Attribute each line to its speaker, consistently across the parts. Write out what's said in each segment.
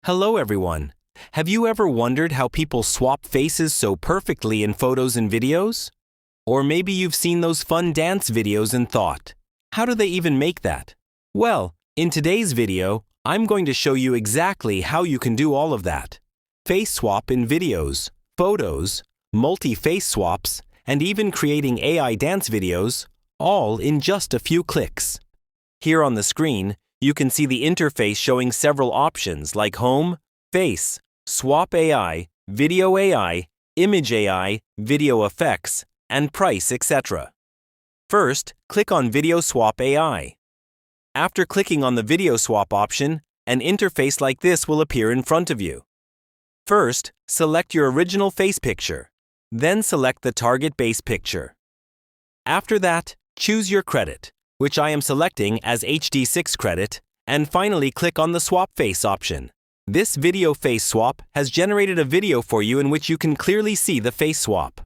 Speaker 1: Hello everyone. Have you ever wondered how people swap faces so perfectly in photos and videos? Or maybe you've seen those fun dance videos and thought, how do they even make that? Well, in today's video, I'm going to show you exactly how you can do all of that. Face swap in videos, photos, multi-face swaps, and even creating AI dance videos, all in just a few clicks. Here on the screen, you can see the interface showing several options like Home, Face, Swap AI, Video AI, Image AI, Video Effects, and Price, etc. First, click on Video Swap AI. After clicking on the Video Swap option, an interface like this will appear in front of you. First, select your original face picture. Then select the target base picture. After that, choose your credit, which I am selecting as HD6 credit, and finally click on the Swap Face option. This video face swap has generated a video for you in which you can clearly see the face swap.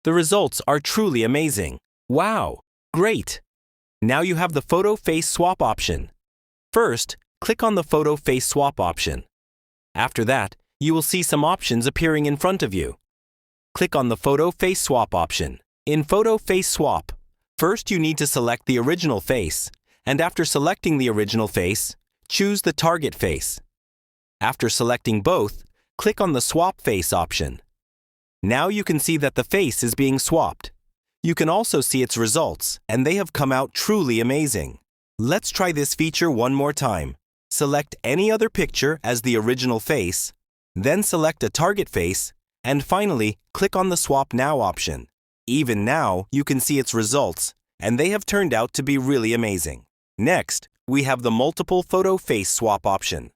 Speaker 1: The results are truly amazing. Wow! Great! Now you have the Photo Face Swap option. First, click on the Photo Face Swap option. After that, you will see some options appearing in front of you. Click on the Photo Face Swap option. In Photo Face Swap, first you need to select the original face, and after selecting the original face, choose the target face. After selecting both, click on the Swap Face option. Now you can see that the face is being swapped. You can also see its results, and they have come out truly amazing. Let's try this feature one more time. Select any other picture as the original face, then select a target face, and finally, click on the Swap Now option. Even now, you can see its results, and they have turned out to be really amazing. Next, we have the Multiple Photo Face Swap option.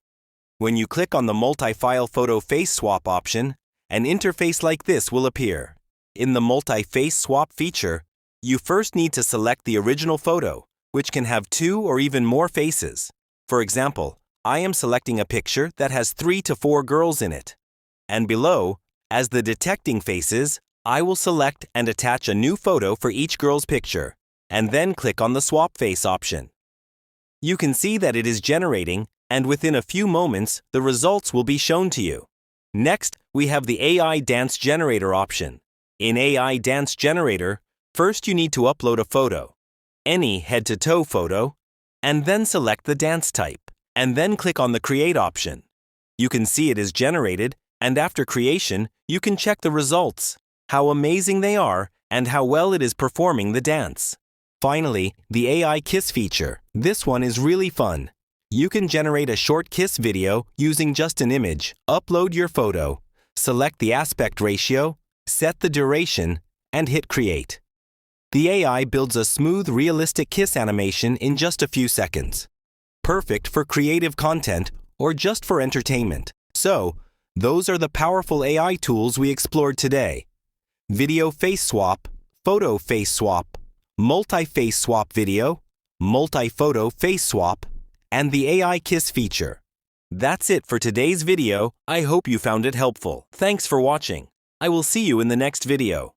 Speaker 1: When you click on the Multi-File Photo Face Swap option, an interface like this will appear. In the Multi-Face Swap feature, you first need to select the original photo, which can have 2 or even more faces. For example, I am selecting a picture that has 3 to 4 girls in it. And below, as the detecting faces, I will select and attach a new photo for each girl's picture, and then click on the Swap Face option. You can see that it is generating, and within a few moments, the results will be shown to you. Next, we have the AI Dance Generator option. In AI Dance Generator, first you need to upload a photo, any head-to-toe photo, and then select the dance type, and then click on the Create option. You can see it is generated, and after creation, you can check the results, how amazing they are, and how well it is performing the dance. Finally, the AI Kiss feature. This one is really fun. You can generate a short kiss video using just an image, upload your photo, select the aspect ratio, set the duration, and hit Create. The AI builds a smooth, realistic kiss animation in just a few seconds. Perfect for creative content or just for entertainment. So, those are the powerful AI tools we explored today. Video Face Swap, Photo Face Swap, Multi-Face Swap Video, Multi-Photo Face Swap, and the AI Kiss feature. That's it for today's video. I hope you found it helpful. Thanks for watching. I will see you in the next video.